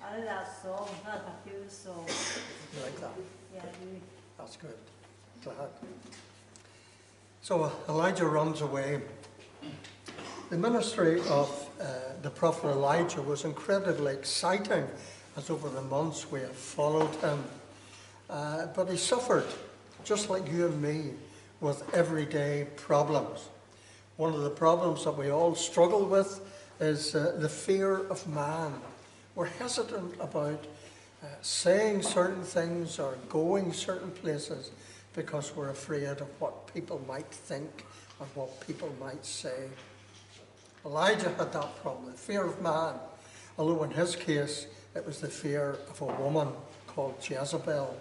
I like that song. That's a cute song. You like that? Yeah, I do. That's good. Glad. So Elijah runs away. The ministry of the prophet Elijah was incredibly exciting, as over the months we have followed him. But he suffered, just like you and me, with everyday problems. One of the problems that we all struggle with is the fear of man. We're hesitant about saying certain things or going certain places because we're afraid of what people might think and what people might say. Elijah had that problem, the fear of man, although in his case it was the fear of a woman called Jezebel.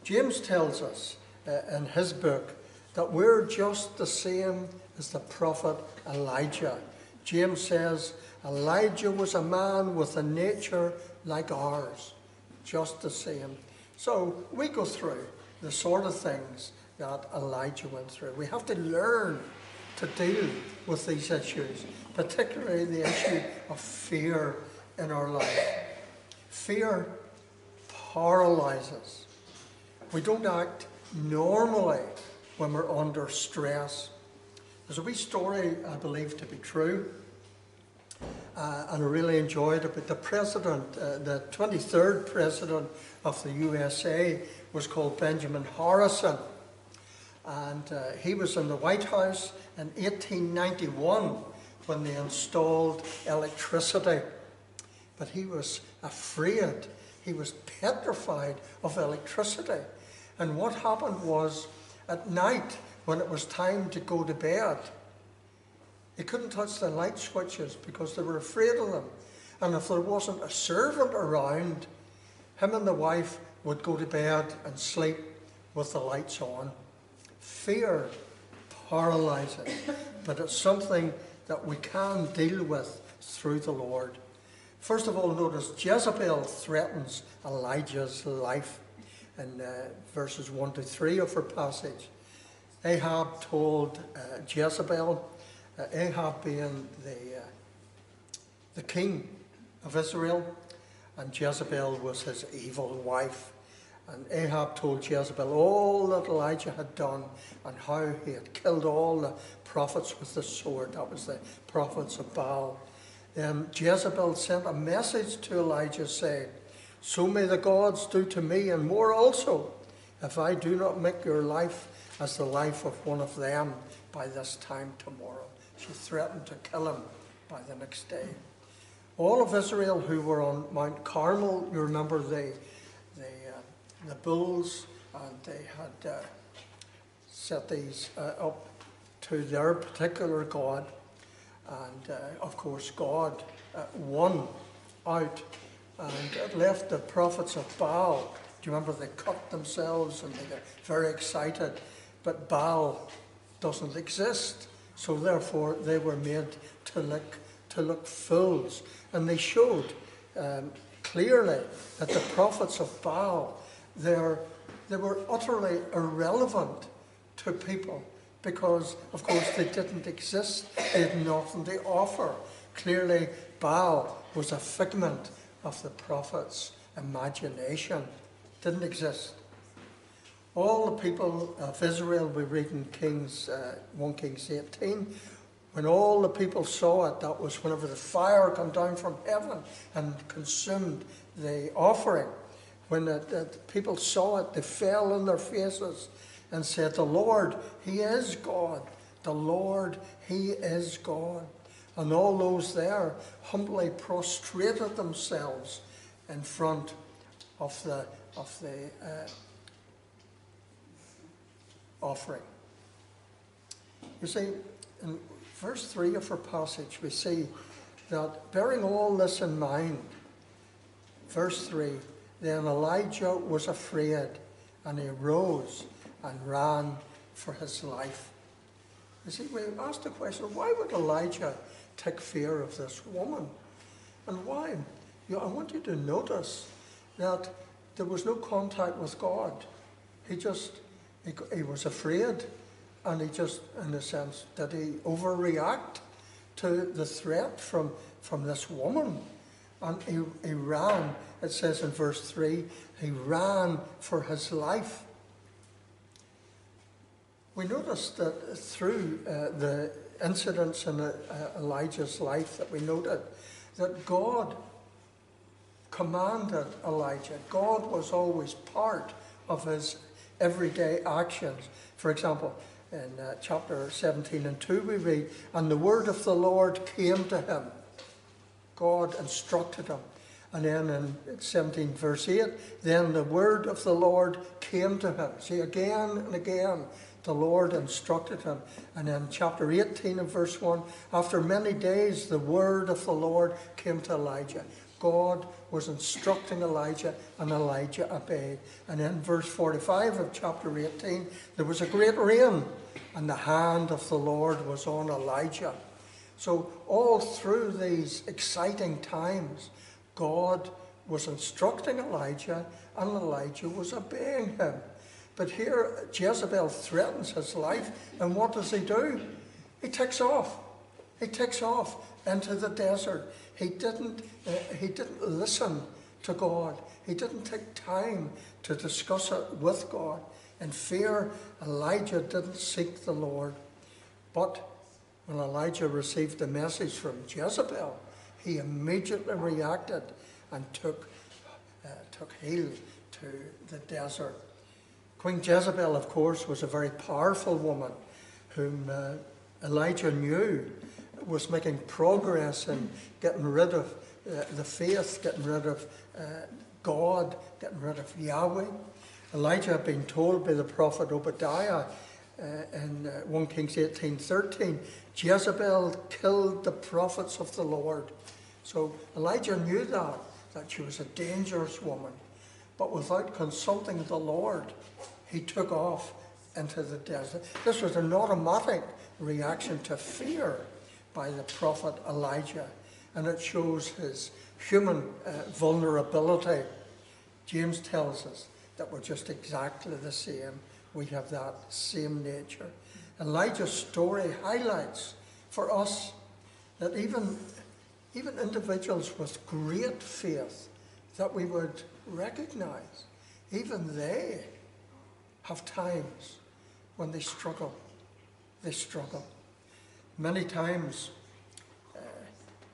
James tells us in his book that we're just the same as the prophet Elijah. James says, Elijah was a man with a nature like ours, just the same. So we go through the sort of things that Elijah went through. We have to learn to deal with these issues, particularly the issue of fear in our life. Fear paralyzes. We don't act normally when we're under stress. There's a wee story I believe to be true, and I really enjoyed it. But the president, the 23rd president of the USA, was called Benjamin Harrison. And he was in the White House in 1891 when they installed electricity. But he was afraid, he was petrified of electricity. And what happened was, at night, when it was time to go to bed, he couldn't touch the light switches because they were afraid of them. And if there wasn't a servant around, him and the wife would go to bed and sleep with the lights on. Fear paralyzes, but it's something that we can deal with through the Lord. First of all, notice Jezebel threatens Elijah's life in verses 1 to 3 of her passage. Ahab told Jezebel, Ahab being the king of Israel, and Jezebel was his evil wife. And Ahab told Jezebel all that Elijah had done and how he had killed all the prophets with the sword. That was the prophets of Baal. Then Jezebel sent a message to Elijah saying, so may the gods do to me and more also, if I do not make your life as the life of one of them by this time tomorrow. She threatened to kill him by the next day. All of Israel who were on Mount Carmel, you remember the bulls, and they had set these up to their particular god. And of course God won out, and it left the prophets of Baal. Do you remember they cut themselves and they got very excited? But Baal doesn't exist, so therefore they were made to look fools. And they showed clearly that the prophets of Baal, they were utterly irrelevant to people because, of course, they didn't exist. They had nothing to offer. Clearly, Baal was a figment of the prophet's imagination. Didn't exist. All the people of Israel, we read in 1 Kings 18, when all the people saw it, that was whenever the fire came down from heaven and consumed the offering. When the people saw it, they fell on their faces and said, the Lord, He is God. The Lord, He is God. And all those there humbly prostrated themselves in front of the offering. You see, in verse 3 of our passage, we see that bearing all this in mind, verse 3, then Elijah was afraid, and he rose and ran for his life. You see, we asked the question, why would Elijah take fear of this woman? And why? I want you to notice that there was no contact with God. He was afraid, and he just, in a sense, did he overreact to the threat from this woman? And he ran, it says in verse 3, he ran for his life. We noticed that through the incidents in Elijah's life that we noted, that God commanded Elijah. God was always part of his everyday actions. For example, in chapter 17 and 2 we read, and the word of the Lord came to him. God instructed him. And then in 17 verse 8, then the word of the Lord came to him. See, again and again, the Lord instructed him. And in chapter 18 and verse 1, after many days, the word of the Lord came to Elijah. God was instructing Elijah, and Elijah obeyed. And in verse 45 of chapter 18, there was a great rain, and the hand of the Lord was on Elijah. So all through these exciting times, God was instructing Elijah, and Elijah was obeying him. But here, Jezebel threatens his life, and what does he do? He takes off. He takes off into the desert. He didn't listen to God. He didn't take time to discuss it with God. In fear, Elijah didn't seek the Lord. But when Elijah received a message from Jezebel, he immediately reacted and took heed to the desert. Queen Jezebel, of course, was a very powerful woman whom Elijah knew was making progress in getting rid of the faith, getting rid of God, getting rid of Yahweh. Elijah had been told by the prophet Obadiah in 1 Kings 18:13, Jezebel killed the prophets of the Lord. So Elijah knew that she was a dangerous woman. But without consulting the Lord, he took off into the desert. This was an automatic reaction to fear by the prophet Elijah, and it shows his human vulnerability. James tells us that we're just exactly the same. We have that same nature. Elijah's story highlights for us that even individuals with great faith that we would recognize, even they have times when they struggle. They struggle. Many times,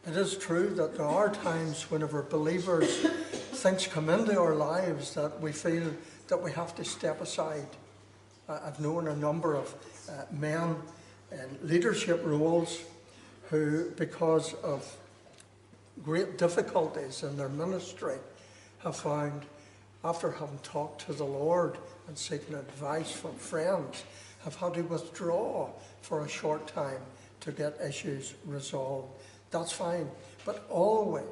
it is true that there are times whenever believers, things come into our lives that we feel that we have to step aside. I've known a number of men in leadership roles who, because of great difficulties in their ministry, have found, after having talked to the Lord and seeking advice from friends, have had to withdraw for a short time to get issues resolved. That's fine. But always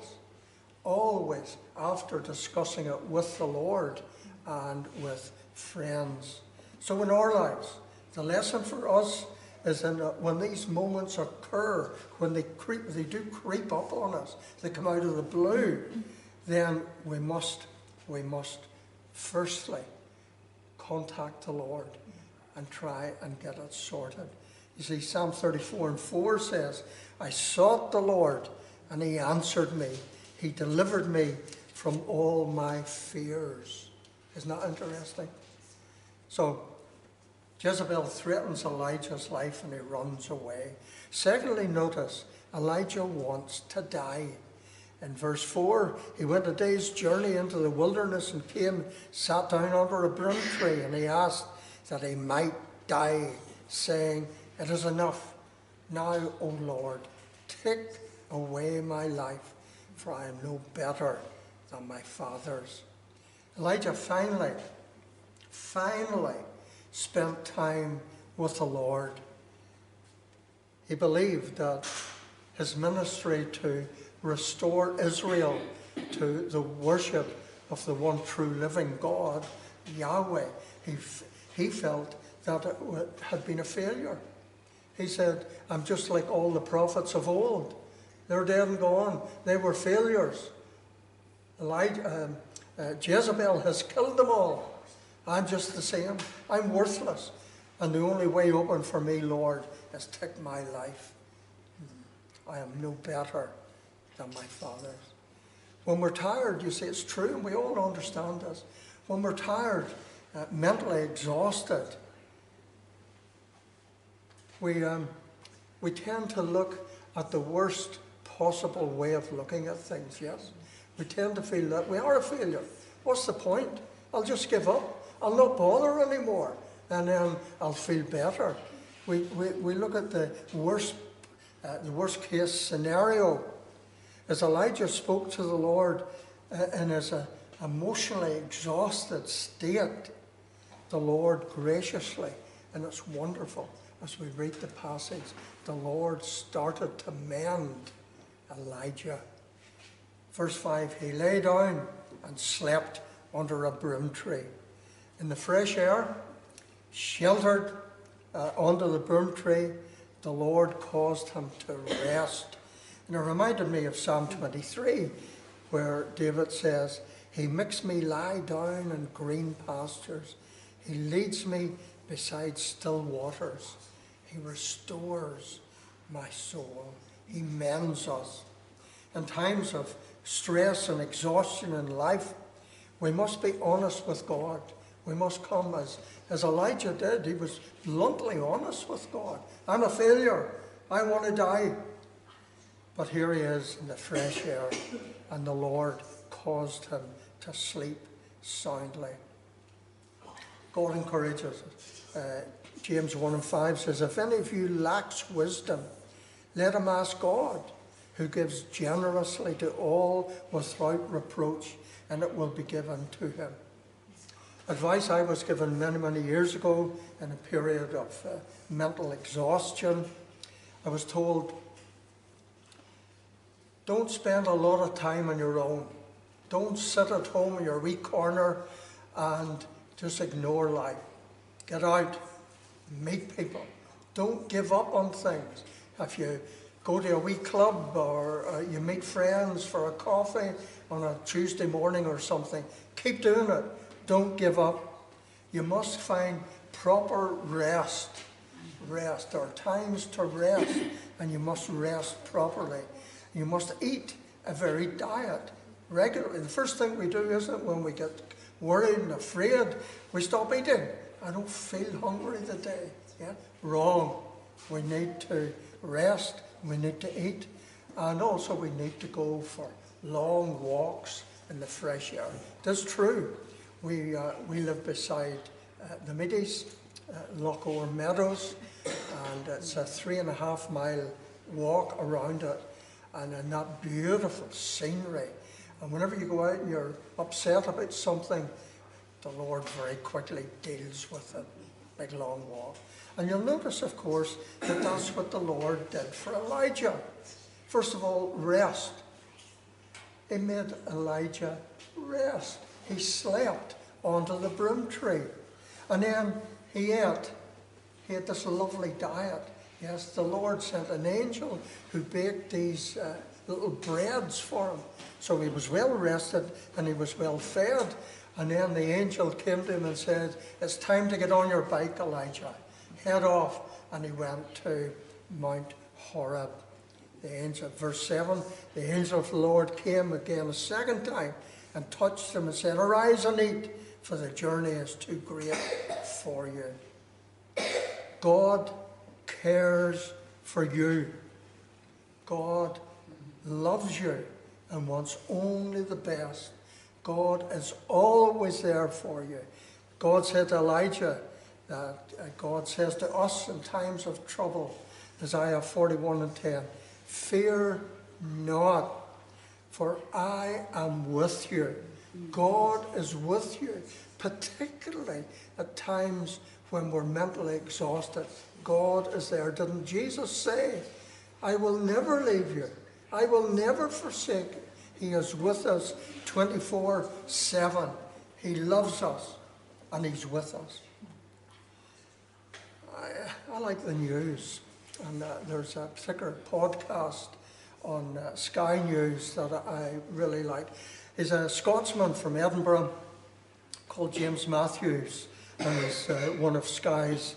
after discussing it with the Lord and with friends. So in our lives, the lesson for us is when these moments occur, when they do creep up on us, they come out of the blue, then we must firstly contact the Lord and try and get it sorted. You see, Psalm 34:4 says, I sought the Lord and he answered me. He delivered me from all my fears. Isn't that interesting? So, Jezebel threatens Elijah's life and he runs away. Secondly, notice, Elijah wants to die. In verse 4, he went a day's journey into the wilderness and came, sat down under a broom tree, and he asked that he might die, saying, it is enough. Now, O Lord, take away my life, for I am no better than my fathers. Elijah finally spent time with the Lord. He believed that his ministry to restore Israel to the worship of the one true living God, Yahweh, he felt that it had been a failure. He said, I'm just like all the prophets of old. They're dead and gone. They were failures. Jezebel has killed them all. I'm just the same. I'm worthless. And the only way open for me, Lord, is take my life. I am no better than my fathers. When we're tired, you see, it's true, and we all understand this. When we're tired, mentally exhausted, we tend to look at the worst possible way of looking at things, yes? We tend to feel that we are a failure. What's the point? I'll just give up. I'll not bother anymore, and then I'll feel better. We look at the worst case scenario. As Elijah spoke to the Lord in his emotionally exhausted state, the Lord graciously, and it's wonderful, as we read the passage, the Lord started to mend Elijah. Verse 5, he lay down and slept under a broom tree. In the fresh air, sheltered under the broom tree, the Lord caused him to rest. And it reminded me of Psalm 23, where David says, he makes me lie down in green pastures. He leads me beside still waters. He restores my soul. He mends us. In times of stress and exhaustion in life, we must be honest with God. We must come as Elijah did. He was bluntly honest with God. I'm a failure. I want to die. But here he is in the fresh air, and the Lord caused him to sleep soundly. God encourages us. James 1:5 says, if any of you lacks wisdom, let him ask God, who gives generously to all without reproach, and it will be given to him. Advice I was given many, many years ago in a period of mental exhaustion. I was told, don't spend a lot of time on your own. Don't sit at home in your wee corner and just ignore life. Get out, meet people. Don't give up on things. If you go to a wee club or you meet friends for a coffee on a Tuesday morning or something, keep doing it. Don't give up. You must find proper rest. Rest. There are times to rest, and you must rest properly. You must eat a varied diet regularly. The first thing we do, isn't it, when we get worried and afraid, we stop eating. I don't feel hungry today. Yeah? Wrong. We need to rest, we need to eat, and also we need to go for long walks in the fresh air. That's true. We live beside the Middies, Lochaore Meadows, and it's a 3.5 mile walk around it, and in that beautiful scenery. And whenever you go out and you're upset about something, the Lord very quickly deals with it. Big long walk. And you'll notice, of course, that that's what the Lord did for Elijah. First of all, rest. He made Elijah rest. He slept under the broom tree. And then he ate. He ate this lovely diet. Yes, the Lord sent an angel who baked these little breads for him. So he was well rested and he was well fed. And then the angel came to him and said, it's time to get on your bike, Elijah. Head off. And he went to Mount Horeb. The angel, verse 7, the angel of the Lord came again a second time and touched him and said, arise and eat, for the journey is too great for you. God cares for you. God loves you and wants only the best. God is always there for you. God said to Elijah, that God says to us in times of trouble, Isaiah 41:10, fear not, for I am with you. God is with you, particularly at times when we're mentally exhausted. God is there. Didn't Jesus say, I will never leave you. I will never forsake you. He is with us 24/7. He loves us and he's with us. I like the news, and there's a particular podcast on Sky News that I really like. He's a Scotsman from Edinburgh called James Matthews, and he's one of Sky's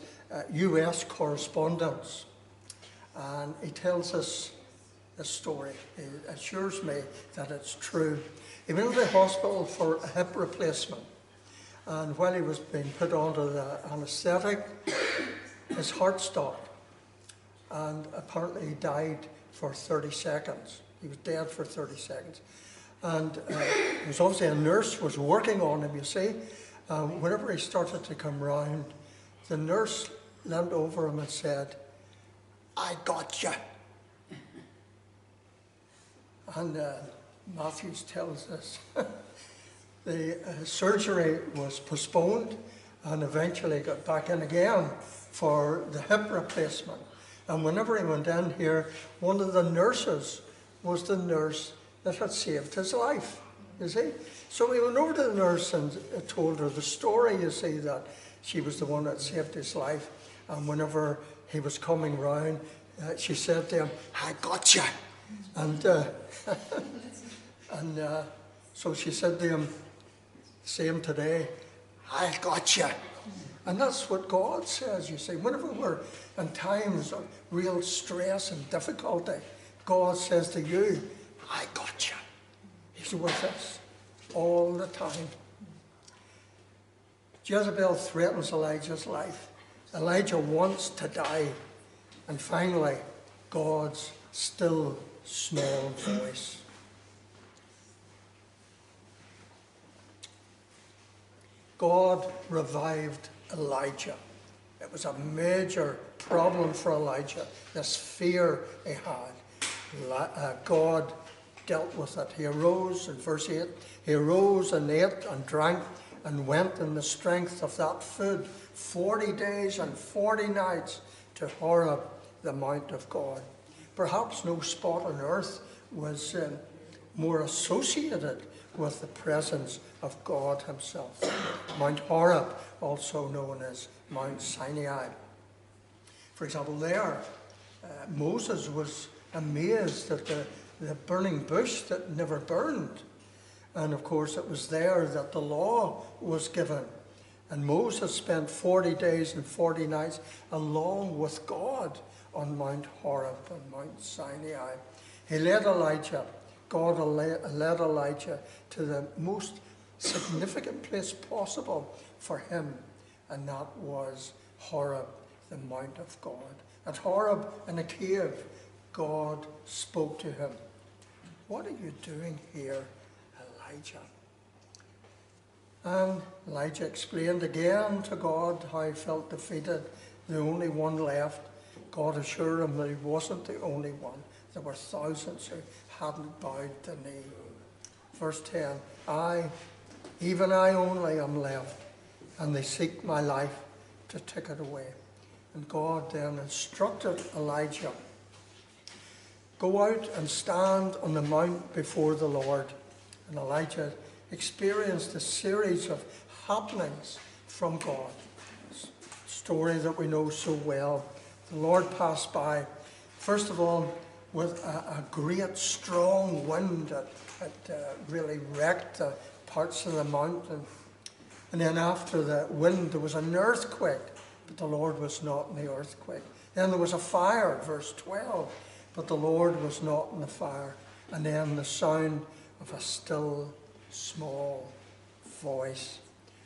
US correspondents. And he tells us this story. It assures me that it's true. He went to the hospital for a hip replacement, and while he was being put under the anaesthetic, his heart stopped, and apparently he died for 30 seconds. He was dead for 30 seconds. And it was obviously a nurse was working on him, you see. Whenever he started to come round, the nurse leant over him and said, "I got you." And Matthews tells us the surgery was postponed and eventually got back in again for the hip replacement. And whenever he went in here, one of the nurses was the nurse that had saved his life, you see. So he went over to the nurse and told her the story, you see, that she was the one that saved his life. And whenever he was coming round, she said to him, "I got you." And, so she said to him, same today, "I got you." And that's what God says, you see. Whenever we're in times of real stress and difficulty, God says to you, "I got you." He's with us all the time. Jezebel threatens Elijah's life. Elijah wants to die. And finally, God's still small voice. God revived Elijah. It was a major problem for Elijah, this fear he had. God dealt with it. He arose, in verse 8, he arose and ate and drank and went in the strength of that food 40 days and 40 nights to Horeb, the mount of God. Perhaps no spot on earth was more associated with the presence of God himself. Mount Horeb, also known as Mount Sinai. For example, there, Moses was amazed at the burning bush that never burned. And of course, it was there that the law was given. And Moses spent 40 days and 40 nights along with God on Mount Horeb and Mount Sinai. He led Elijah, God led Elijah to the most significant place possible for him, and that was Horeb, the Mount of God. At Horeb, in a cave, God spoke to him. "What are you doing here, Elijah?" And Elijah explained again to God how he felt defeated, the only one left. God assured him that he wasn't the only one. There were thousands who hadn't bowed the knee. Verse 10, even I only am left, and they seek my life to take it away. And God then instructed Elijah, "Go out and stand on the mount before the Lord." And Elijah experienced a series of happenings from God. A story that we know so well. The Lord passed by, first of all, with a great strong wind that really wrecked the parts of the mountain. And then after the wind, there was an earthquake, but the Lord was not in the earthquake. Then there was a fire, verse 12, but the Lord was not in the fire. And then the sound of a still, small voice.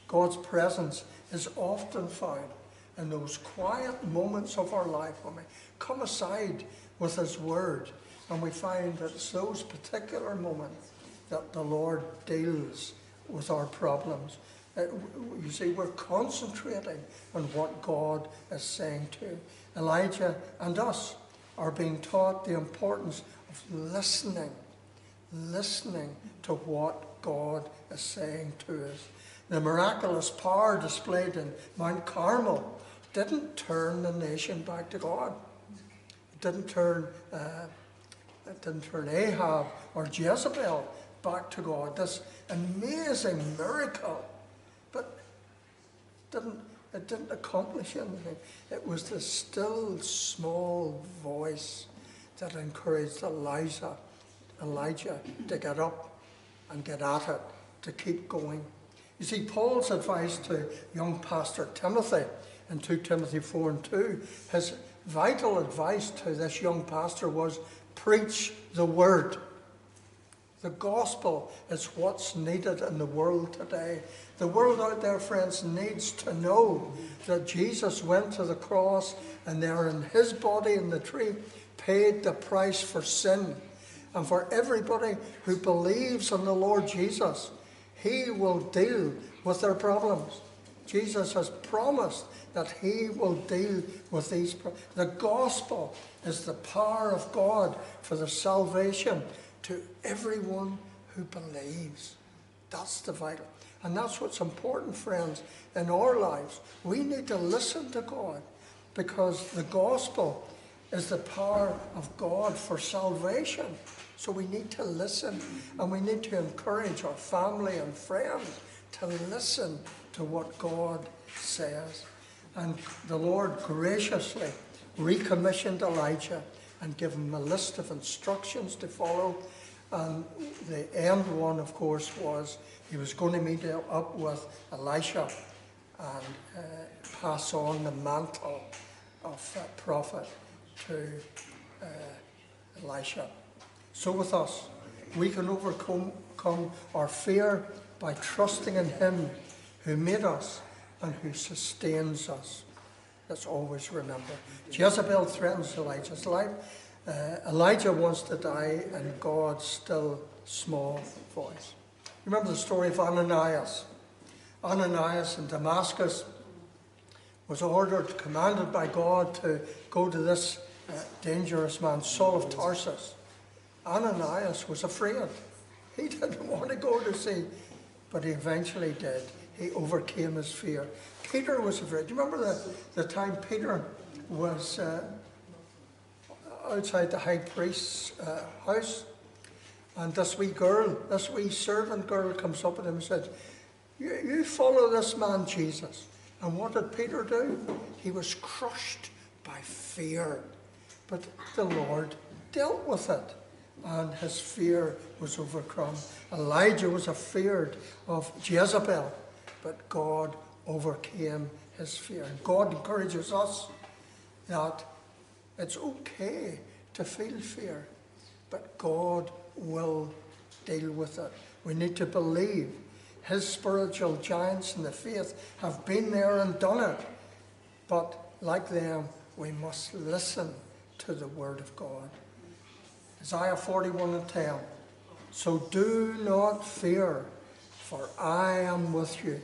God's presence is often found in those quiet moments of our life when we come aside with his word, and we find that it's those particular moments that the Lord deals with our problems. You see, we're concentrating on what God is saying to Elijah, and us are being taught the importance of listening to what God is saying to us. The miraculous power displayed in Mount Carmel didn't turn the nation back to God. It didn't turn Ahab or Jezebel back to God. This amazing miracle, but it didn't accomplish anything. It was the still small voice that encouraged Elijah to get up and get at it, to keep going. You see, Paul's advice to young pastor Timothy in 2 Timothy 4:2, his vital advice to this young pastor was, Preach the word. The gospel is what's needed in the world today. The world out there, friends, needs to know that Jesus went to the cross and there in his body in the tree paid the price for sin. And for everybody who believes in the Lord Jesus, he will deal with their problems. Jesus has promised that he will deal with these problems. The gospel is the power of God for the salvation to everyone who believes. That's the vital. And that's what's important, friends, in our lives. We need to listen to God because the gospel is the power of God for salvation. So we need to listen, and we need to encourage our family and friends to listen to what God says. And the Lord graciously recommissioned Elijah and gave him a list of instructions to follow. And the end one, of course, was he was going to meet up with Elisha and pass on the mantle of prophet to Elisha. So with us, we can overcome our fear by trusting in him who made us and who sustains us. Let's always remember. Jezebel threatens Elijah's life. Elijah wants to die in God's still small voice. Remember the story of Ananias. Ananias in Damascus was commanded by God to go to this dangerous man, Saul of Tarsus. Ananias was afraid. He didn't want to go to see, but he eventually did. He overcame his fear. Peter was afraid. Do you remember the time Peter was outside the high priest's house? And this wee servant girl comes up to him and said, you follow this man Jesus. And what did Peter do? He was crushed by fear. But the Lord dealt with it, and his fear was overcome. Elijah was afeard of Jezebel, but God overcame his fear. And God encourages us that it's okay to feel fear, but God will deal with it. We need to believe. His spiritual giants in the faith have been there and done it. But like them, we must listen to the word of God. Isaiah 41:10. So do not fear, for I am with you.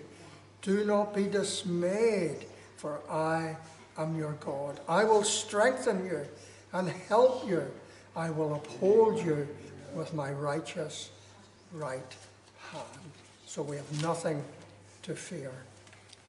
Do not be dismayed, for I am your God. I will strengthen you and help you. I will uphold you with my righteous right hand. So we have nothing to fear.